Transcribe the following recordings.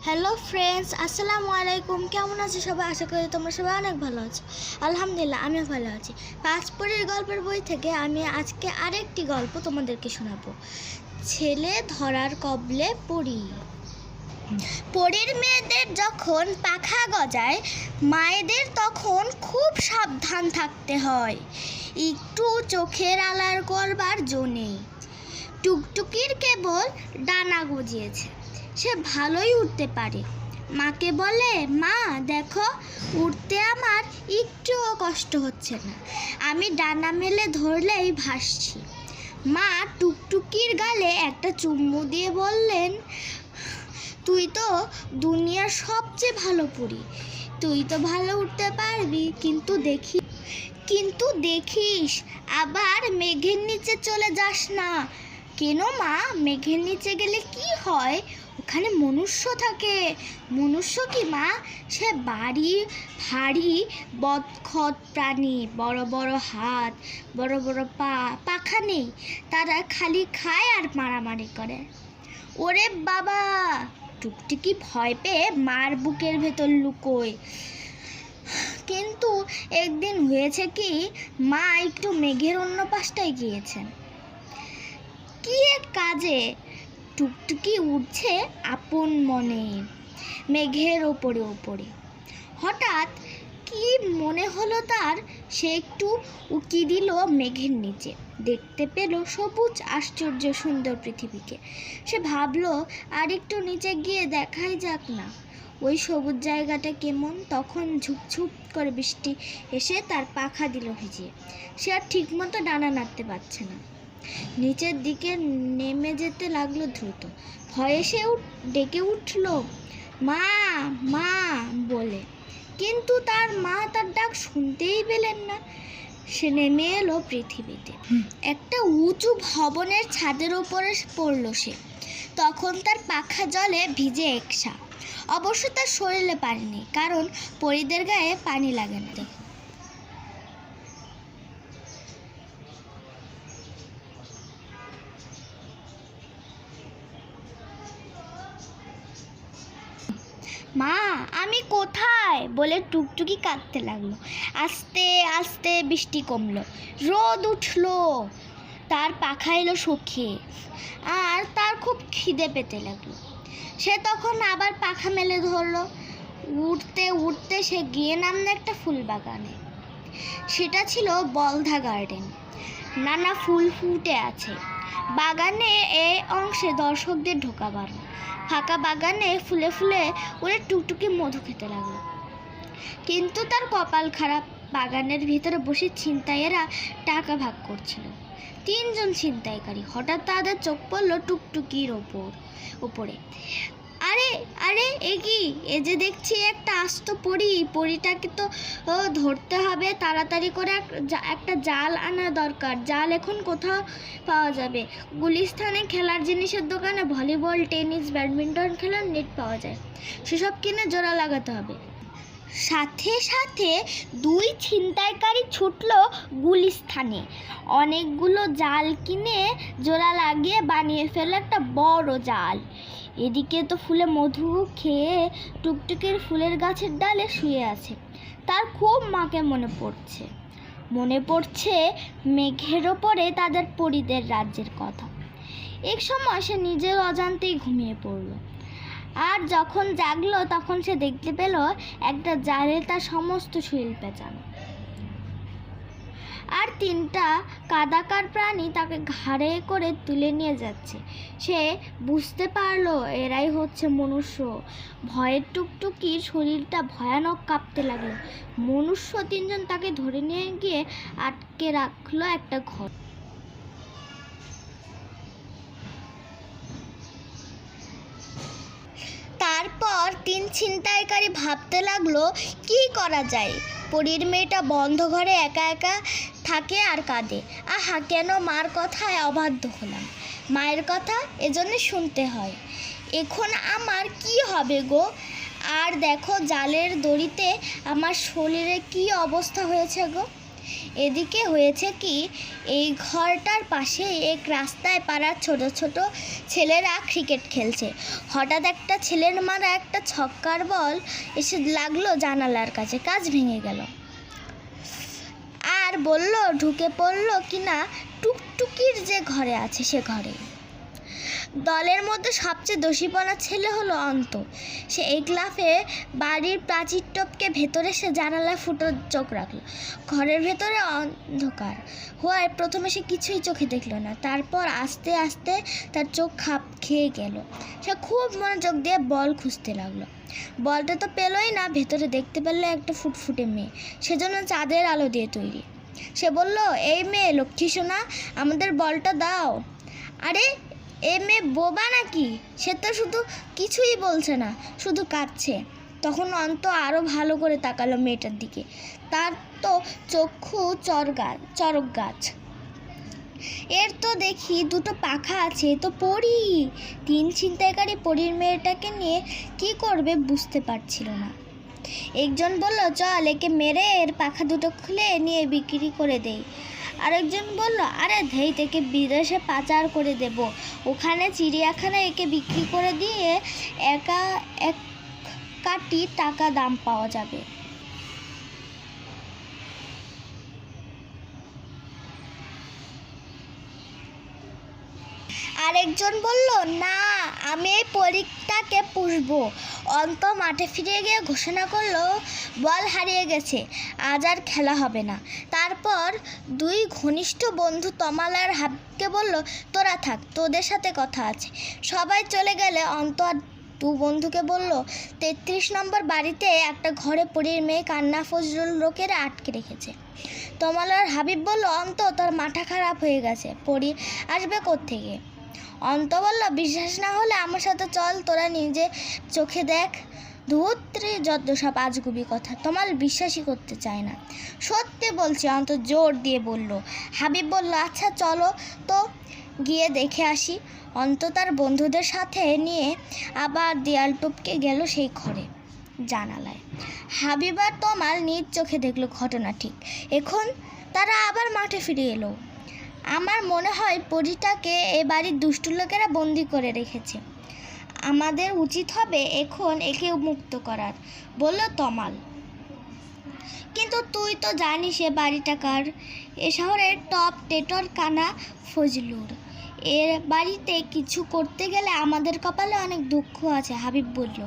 Hello friends, আসসালামু আলাইকুম। কেমন আছো সবাই? আশা করি তোমরা সবাই অনেক ভালো আছো। আলহামদুলিল্লাহ, আমিও ভালো আছি। পাঁচপড়ির গল্পের বই থেকে আমি আজকে আরেকটি গল্প তোমাদেরকে শোনাবো। ছেলে ধরার কবলে পড়ি। পরীর মেয়েদের যখন পাখা গজায়, মায়েদের তখন খুব সাবধান থাকতে হয়। একটু চোখের আড়াল করবার জো নেই। টুকটুকির কেবল ডানা গজিয়েছে, সে ভালোই উঠতে পারে। মাকে বলে, মা দেখো, উঠতে আমার একটুও কষ্ট হচ্ছে না, আমি ডানা মেলে ধরলেই ভাসছি। মা টুকটুকির গালে একটা চুমু দিয়ে বললেন, তুই তো দুনিয়ার সবচেয়ে ভালো পরী, তুই তো ভালো উঠতে পারবি, কিন্তু দেখিস আবার মেঘের নিচে চলে যাস না। কেন মা? মেঘের নিচে গেলে কি হয়? ওখানে মনুষ্য থাকে। মনুষ্য কি মা? সে ভারী বদখত প্রাণী, বড় বড় হাত, বড় বড় পা, পাখা নেই, তারা খালি খায় আর মারামারি করে। ওরে বাবা! টুকটুকি ভয় পেয়ে মার বুকের ভেতর লুকোয়। কিন্তু একদিন হয়েছে কি, মা একটু মেঘের অন্য পাশটায় গিয়েছেন কি এক কাজে। টুকটুকি উঠছে আপন মনে মেঘের ওপরে। হঠাৎ কি মনে হলো তার, সে একটু উকি দিল মেঘের নিচে, দেখতে পেল সবুজ আশ্চর্য সুন্দর পৃথিবীকে। সে ভাবলো, আর একটু নিচে গিয়ে দেখাই যাক না ওই সবুজ জায়গাটা কেমন। তখন ঝুপঝুপ করে বৃষ্টি এসে তার পাখা দিল ভিজিয়ে। সে আর ঠিকমতো ডানা নাড়তে পারছে না, নিচের দিকে নেমে যেতে লাগলো দ্রুত। ভয়ে সে ডেকে উঠল, মা মা বলে, কিন্তু তার মা তার ডাক শুনতেই পেলেন না। সে নেমে এলো পৃথিবীতে। একটা উঁচু ভবনের ছাদের উপরে পড়ল সে। তখন তার পাখা জলে ভিজে একসা। অবশ্য তার শরীরে পানি নেই, কারণ পরীদের গায়ে পানি লাগে না। মা, আমি কোথায় বলে টুকটুকি কাঁদতে লাগলো। আস্তে আস্তে বৃষ্টি কমলো, রোদ উঠলো, তার পাখা এলো শুকিয়ে, আর তার খুব খিদে পেতে লাগলো। সে তখন আবার পাখা মেলে ধরলো। উঠতে উঠতে সে গিয়ে নামলো একটা ফুল বাগানে। সেটা ছিল বলধা গার্ডেন। নানা ফুল ফুটে আছে। বাগানে এই অংশে দর্শকদের ঢোকা বারণ। ফাঁকা বাগানে ফুলে ফুলে ওরে টুকটুকি মধু খেতে লাগলো। কিন্তু তার কপাল খারাপ, বাগানের ভিতরে বসে ছিনতাইয়েরা টাকা ভাগ করছিল। তিনজন ছিনতাইকারী। হঠাৎ তাদের চোখ পড়লো টুকটুকির উপরে। আরে আরে, এ কি? এ যে দেখছি একটা আস্ত পরী। পরীটাকে তো ধরতে হবে, তাড়াতাড়ি করে একটা জাল আনা দরকার। জাল এখন কোথাও পাওয়া যাবে? গুলিস্তানে খেলার জিনিসের দোকানে ভলিবল, টেনিস, ব্যাডমিন্টন খেলার নেট পাওয়া যায়, সেসব কিনে জোড়া লাগাতে হবে। সাথে সাথে দুই ছিনতাইকারী ছুটলো গুলিস্তানে। অনেকগুলো জাল কিনে জোড়া লাগিয়ে বানিয়ে ফেললো একটা বড় জাল। এদিকে তো ফুলে মধু খেয়ে টুকটুকির ফুলের গাছের ডালে শুয়ে আছে। তার খুব মাকে মনে পড়ছে মেঘের ওপরে তাদের পরীদের রাজ্যের কথা। এক সময় সে নিজের অজান্তেই ঘুমিয়ে পড়ল, আর যখন জাগলো তখন সে দেখতে পেল একটা জালে তার সমস্ত শরীর পেঁচানো, আর তিনটা কাদাকার প্রাণী তাকে ঘাড়ে করে তুলে নিয়ে যাচ্ছে। সে বুঝতে পারলো এরাই হচ্ছে মনুষ্য। ভয়ের টুকটুকির শরীরটা ভয়ানক কাঁপতে লাগলো। মনুষ্য তিনজন তাকে ধরে নিয়ে গিয়ে আটকে রাখলো একটা ঘর। তারপর তিন ছিনতাইকারী ভাবতে লাগলো কি করা যায়। পরীর মেয়েটা বন্ধ ঘরে একা একা থাকে আর কাঁদে। আহা, কেন মার কথায় অবাধ্য হলাম। মায়ের কথা এজন্য শুনতে হয়। এখন আমার কি হবে গো? আর দেখো জালের দড়িতে আমার শরীরে কি অবস্থা হয়েছে গো। এদিকে হয়েছে কি, এই ঘরটার পাশে এক রাস্তায় পাড়ার ছোট ছোট ছেলেরা ক্রিকেট খেলছে। হঠাৎ একটা ছেলের মারা একটা ছক্কার বল এসে লাগলো জানালার কাছে, কাচ ভেঙে গেল। আর বলল ঢুকে পড়লো কিনা টুকটুকির যে ঘরে আছে সে ঘরে। দলের মধ্যে সবচেয়ে দোষীপনা ছেলে হলো অন্ত। সে এক লাফে বাড়ির প্রাচীর টপকে ভেতরে সে জানালা ফুটো চোখ রাখলো। ঘরের ভেতরে অন্ধকার হওয়ায় প্রথমে সে কিছুই চোখে দেখলো না। তারপর আস্তে আস্তে তার চোখ খাপ খেয়ে গেল। সে খুব মনোযোগ দিয়ে বল খুঁজতে লাগলো। বলটা তো পেলই না, ভেতরে দেখতে পেলো একটা ফুটফুটে মেয়ে, সেজন্য চাঁদের আলো দিয়ে তৈরি। সে বলল, এই মেয়ে লক্ষ্মী সোনা, আমাদের বলটা দাও। আরে এ মেয়ে বোবা নাকি? সে তো শুধু কিছুই বলছে না, শুধু কাঁদছে। তখন অন্ত আরও ভালো করে তাকালো মেয়েটার দিকে। তার তো চক্ষু চরক গাছ। এর তো দেখি দুটো পাখা আছে, তো পরী। তিন ছিনতাইকারী পরীর মেয়েটাকে নিয়ে কি করবে বুঝতে পারছিল না। একজন বলল, চল একে মেরে এর পাখা দুটো খুলে নিয়ে বিক্রি করে দেই। আরেকজন বলল, আরে ধেই থেকে বিদেশে পাচার করে দেব, ওখানে চিড়িয়াখানায় একে বিক্রি করে দিয়ে এক কোটি টাকা দাম পাওয়া যাবে। আরেকজন বলল, না, আমি এই পরীটাকে পুষবো। অন্ত মাঠে ফিরে গিয়ে ঘোষণা করলো, বল হারিয়ে গেছে, আজ আর খেলা হবে না। তারপর দুই ঘনিষ্ঠ বন্ধু তমাল আর হাবিবকে বলল, তোরা থাক, তোদের সাথে কথা আছে। সবাই চলে গেলে অন্ত আর দু বন্ধুকে বলল, 33 নম্বর বাড়িতে একটা ঘরে পরীর মেয়ে কান্না ফজলুল লোকেরা আটকে রেখেছে। তমাল আর হাবিব বলল, অন্ত তোর মাথা খারাপ হয়ে গেছে, পরী আসবে কোত্থেকে? অন্ত বলল, বিশ্বাস না হলে আমার সাথে চল, তোরা নিজে চোখে দেখ। ধূত্রী যত সব আজগুবি কথা। তমাল বিশ্বাসই করতে চায় না। সত্যি বলছি, অন্ত জোর দিয়ে বলল। হাবিব বলল, আচ্ছা চলো তো গিয়ে দেখে আসি। অন্ত তার বন্ধুদের সাথে নিয়ে আবার দেয়াল টপকে গেল সেই ঘরে জানালায়। হাবিব আর তমাল নিজ চোখে দেখলো ঘটনা ঠিক। এখন তারা আবার মাঠে ফিরে এলো। আমার মনে হয় পরীটাকে এ বাড়ির দুষ্টু লোকেরা বন্দি করে রেখেছে। আমাদের উচিত হবে এখন একে মুক্ত করার, বলল তমাল। কিন্তু তুই তো জানিস এ বাড়িটা কার? এ শহরের টপ টেটর কানা ফজলুর। এর বাড়িতে কিছু করতে গেলে আমাদের কপালে অনেক দুঃখ আছে, হাবিব বলল।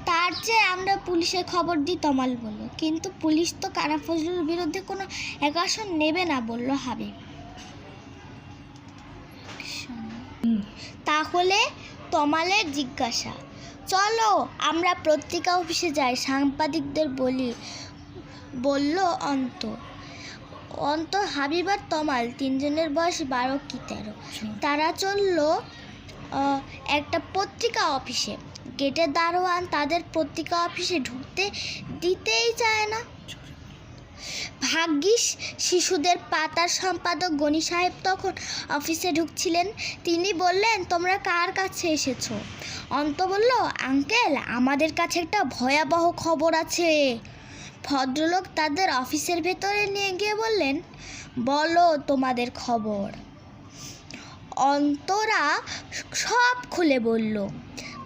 তার চেয়ে আমরা পুলিশে খবর দিই, তমাল বলল। কিন্তু পুলিশ তো কানা ফজলুর বিরুদ্ধে কোনো অ্যাকশন নেবে না, বলল হাবিব। তাহলে তমালের জিজ্ঞাসা, চলো আমরা পত্রিকা অফিসে যাই, সাংবাদিকদের বলি, বলল অন্ত। অন্ত, হাবিব আর তমাল তিনজনের বয়স 12 কি 13। তারা চলল একটা পত্রিকা অফিসে। গেটের দারোয়ান তাদের পত্রিকা অফিসে ঢুকতে দিতেই চায় না। ভাগ্যিস শিশুদের পাতার সম্পাদক গনি সাহেব তখন অফিসে ঢুকছিলেন। তিনি বললেন, তোমরা কার কাছে এসেছো? অন্ত বলল, আঙ্কেল, আমাদের কাছে একটা ভয়াবহ খবর আছে। ভদ্রলোক তাদের অফিসের ভেতরে নিয়ে গিয়ে বললেন, বলো তোমাদের খবর। অন্তরা সব খুলে বলল।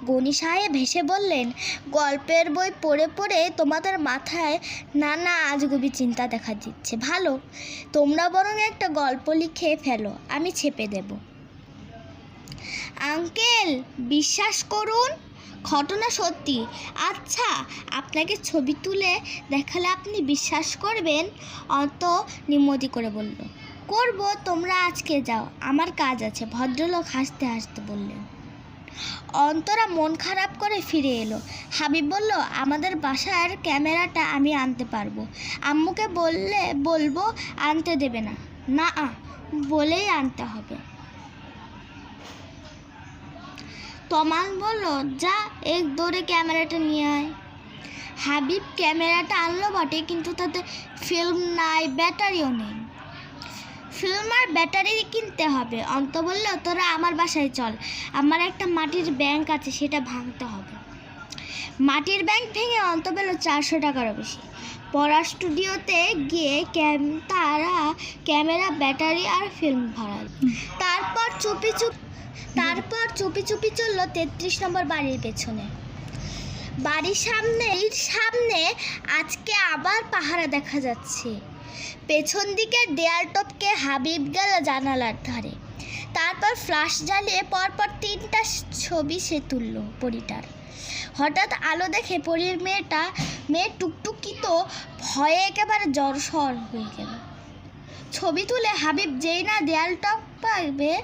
গনি সাহেব হেসে বললেন, গল্পের বই পড়ে পড়ে তোমাদের মাথায় নানা আজগুবি চিন্তা দেখা দিচ্ছে। ভালো, তোমরা বরং একটা গল্প লিখে ফেলো, আমি ছেপে দেব। আঙ্কেল, বিশ্বাস করুন, ঘটনা সত্যি। আচ্ছা, আপনাকে ছবি তুলে দেখালে আপনি বিশ্বাস করবেন? অত নিমতি করে বলল, করব, তোমরা আজকে যাও, আমার কাজ আছে। ভদ্রলোক হাসতে হাসতে বললেন। অন্তরা মন খারাপ করে ফিরে এলো। হাবিব বলল, আমাদের বাসার ক্যামেরাটা আমি আনতে পারবো। আম্মুকে বলবো আনতে দেবে না? না, বলেই আনতে হবে। তমাল বলল, যা এক দৌড়ে ক্যামেরাটা নিয়ে আয়। হাবিব ক্যামেরাটা আনলো বটে, কিন্তু তাতে ফিল্ম নাই, ব্যাটারিও নেই। ফিল্ম আর ব্যাটারি কিনতে হবে। অন্ত বলল, তোরা আমার বাসায় চল, আমার একটা মাটির ব্যাংক আছে, সেটা ভাঙতে হবে। মাটির ব্যাংক ভেঙে অন্ত পেল 400 টাকারও বেশি। পড়ার স্টুডিওতে গিয়ে তারা ক্যামেরা, ব্যাটারি আর ফিল্ম ভরাল। তারপর চুপি চুপি চলল 33 নম্বর বাড়ির পেছনে। বাড়ির সামনে আজকে আবার পাহারা দেখা যাচ্ছে। পেছন দিকে দেয়াল টপকে হাবিব গেল জানালার ধারে। তারপর ফ্ল্যাশ জ্বালিয়ে পরপর 3টা ছবি সে তুলল পরীটার। হঠাৎ আলো দেখে পরীর মেয়ে টুকটুকি তো ভয়ে একেবারে জ্বরসর হয়ে গেল। ছবি তুলে হাবিব যেই না দেয়াল টপকাবে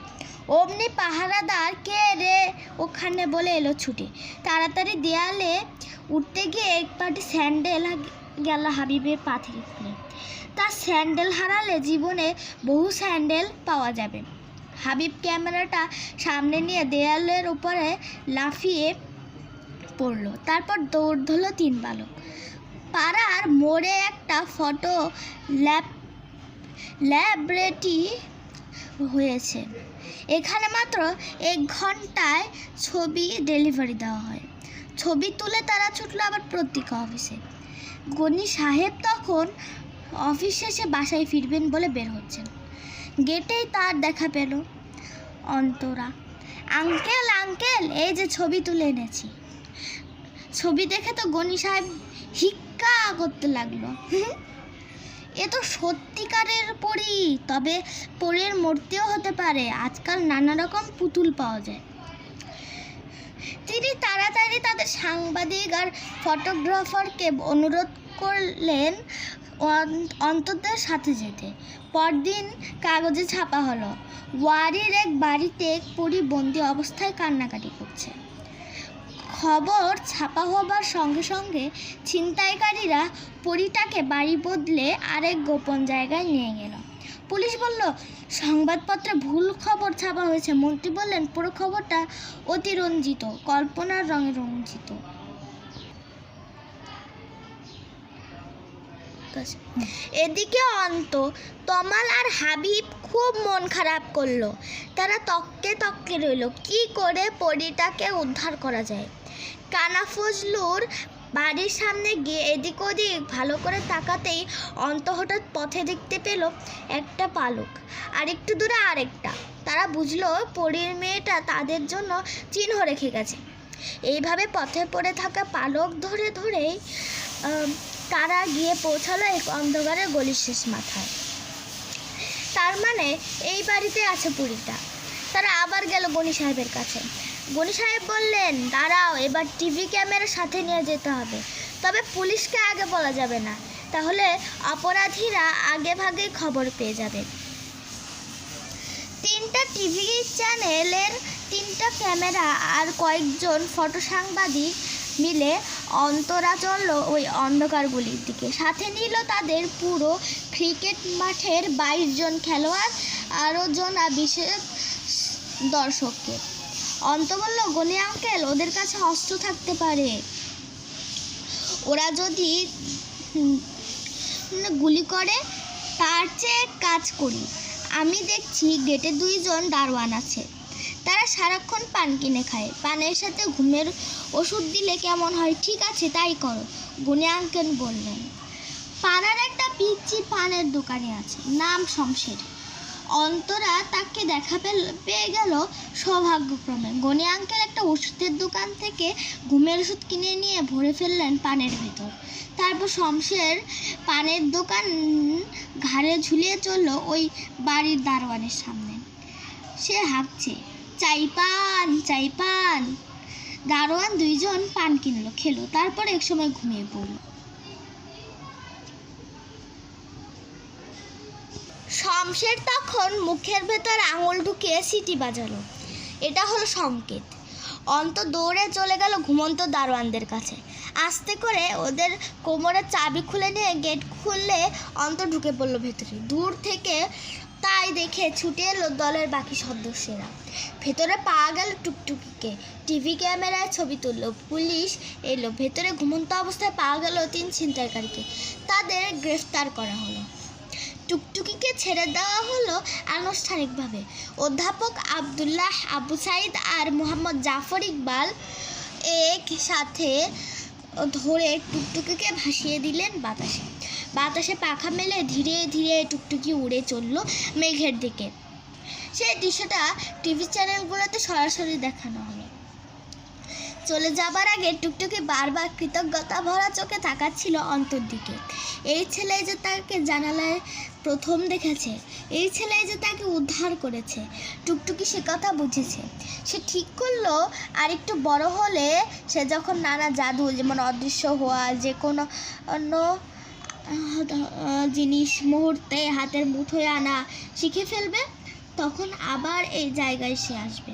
অমনি পাহারাদার, কে রে ওখানে বলে এলো ছুটে। তাড়াতাড়ি দেয়ালে উঠতে গিয়ে এক পাটি স্যান্ডেল গেল হাবিবের পা থেকে খুলে। তার স্যান্ডেল হারালে জীবনে বহু স্যান্ডেল পাওয়া যাবে। হাবিব ক্যামেরাটা সামনে নিয়ে দেয়ালের উপরে লাফিয়ে পড়ল। তারপর দৌড় ধরল 3 বালক। পাড়ার মোড়ে একটা ফটো ল্যাবরেটরি হয়েছে। এখানে মাত্র 1 ঘন্টায় ছবি ডেলিভারি দেওয়া হয়। ছবি তুলে তারা ছুটল আবার পত্রিকা অফিসে। গনি সাহেব তখন অফিস শেষে বাসায় ফিরবেন বলে বের হচ্ছেন। গেটেই তার দেখা পেল অন্তরা। আঙ্কেল আঙ্কেল, এই যে ছবি তুলে এনেছি। ছবি দেখে তো গনি সাহেব হিক্কা করতে লাগলো। এ তো সত্যিকারের পরী, তবে পরীর মূর্তিও হতে পারে। আজকাল নানা রকম পুতুল পাওয়া যায়। তিনি তাড়াতাড়ি তাদের সাংবাদিক আর ফটোগ্রাফারকে অনুরোধ করলেন অন্তদের সাথে যেতে। পরদিন কাগজে ছাপা হলো, ওয়ারির এক বাড়িতে এক পরী বন্দি অবস্থায় কান্নাকাটি করছে। খবর ছাপা হবার সঙ্গে সঙ্গে ছিনতাইকারীরা পরীটাকে বাড়ি বদলে আরেক গোপন জায়গায় নিয়ে গেল। পুলিশ বলল, সংবাদপত্রে ভুল খবর ছাপা হয়েছে। মন্ত্রী বললেন, পুরো খবরটা অতিরঞ্জিত, কল্পনার রঙে রঞ্জিত। এদিকে তমাল আর হাবিব খুব মন খারাপ করলো। তারা তককে রইল কি করে পরীটাকে উদ্ধার করা যায়। কানা ফজলুর বাড়ির সামনে গিয়ে এদিক ওদিক ভালো করে তাকাতেই হঠাৎ পথে দেখতে পেল একটা পালক, আর একটু দূরে আরেকটা। তারা বুঝলো পরীর মেয়েটা তাদের জন্য চিহ্ন রেখে গেছে। এইভাবে পথে পড়ে থাকা পালক ধরেই তারা গিয়ে পৌঁছালো এক অন্ধকারের গলির শেষ মাথায়। তার মানে এই বাড়িতে আছে পরীটা। তারা আবার গেল গনি সাহেবের কাছে। গনি সাহেব বললেন, দাঁড়াও, এবার টিভি ক্যামেরার সাথে নিয়ে যেতে হবে। তবে পুলিশকে আগে বলা যাবে না, তাহলে অপরাধীরা আগে ভাগেই খবর পেয়ে যাবে। 3টা টিভি চ্যানেলের 3টা ক্যামেরা আর কয়েকজন ফটো সাংবাদিক মিলে অন্তরা চলল ওই অন্ধকার গলির দিকে। সাথে নিল তাদের পুরো ক্রিকেট মাঠের 22 জন খেলোয়াড়, আরও জনা বিশেষ দর্শককে। অন্ত বলল, গনি আঙ্কেল, ওদের কাছে অস্ত্র থাকতে পারে। ওরা যদি গুলি করে, তার চেয়ে কাজ করি। আমি দেখছি গেটে 2 জন দারোয়ান আছে। তারা সারাক্ষণ পান কিনে খায়। পানের সাথে ঘুমের ওষুধ দিলে কেমন হয়? ঠিক আছে, তাই করো, গনি আঙ্কেল বললেন। পাড়ার একটা পিচ্চি পানের দোকানে আছে, নাম শমশের। অন্তরা তাকে দেখা পেয়ে গেল সৌভাগ্যক্রমে। গনি আঙ্কেল একটা ওষুধের দোকান থেকে ঘুমের ওষুধ কিনে নিয়ে ভরে ফেললেন পানের ভেতর। তারপর শমশের পানের দোকান ঘাড়ে ঝুলিয়ে চলল ওই বাড়ির দারোয়ানের সামনে। সে হাঁকছে, চাই পান। দারোয়ান 2 জন পান কিনলো, খেলো, তারপর একসময় ঘুমিয়ে পড়ল। শমশের তখন মুখের ভেতর আঙুল ঢুকিয়ে সিটি বাজালো। এটা হলো সংকেত। অন্ত দৌড়ে চলে গেল ঘুমন্ত দারোয়ানদের কাছে। আস্তে করে ওদের কোমরের চাবি খুলে নিয়ে গেট খুললে অন্ত ঢুকে পড়লো ভেতরে। দূর থেকে তাই দেখে ছুটে এলো দলের বাকি সদস্যরা। ভেতরে পাওয়া গেল টুকটুকিকে। টিভি ক্যামেরায় ছবি তুললো। পুলিশ এলো। ভেতরে ঘুমন্ত অবস্থায় পাওয়া গেল 3 ছিনতাইকারীকে। তাদের গ্রেফতার করা হলো। টুকটুকিকে ছেড়ে দেওয়া হলো আনুষ্ঠানিকভাবে। অধ্যাপক আবদুল্লাহ, আবু সাইদ আর মোহাম্মদ জাফর ইকবাল এক সাথে ধরে টুকটুকিকে ভাসিয়ে দিলেন বাতাসে। বাতাসে পাখা মেলে ধীরে ধীরে টুকটুকি উড়ে চলল মেঘের দিকে। সেই দৃশ্যটা টিভি চ্যানেলগুলোতে সরাসরি দেখানো হলো। চলে যাবার আগে টুকটুকি বারবার কৃতজ্ঞতা ভরা চোখে তাকাচ্ছিল অন্তর দিকে। এই ছেলে যে তাকে জানালায় প্রথম দেখেছে, এই ছেলে যে তাকে উদ্ধার করেছে, টুকটুকি সে কথা বুঝেছে। সে ঠিক করলো আর একটু বড় হলে সে যখন নানা জাদু, যেমন অদৃশ্য হওয়া, যে কোনো অন্য জিনিস মুহূর্তে হাতের মুঠোয় আনা শিখে ফেলবে, তখন আবার এই জায়গায় সে আসবে,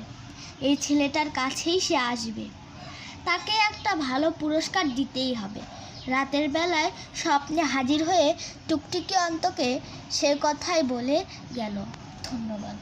এই ছেলেটার কাছেই সে আসবে। তাকে একটা ভালো পুরস্কার দিতেই হবে। রাতের বেলায় স্বপ্নে হাজির হয়ে টুকটুকি অন্তকে সে কথাই বলে গেল। ধন্যবাদ।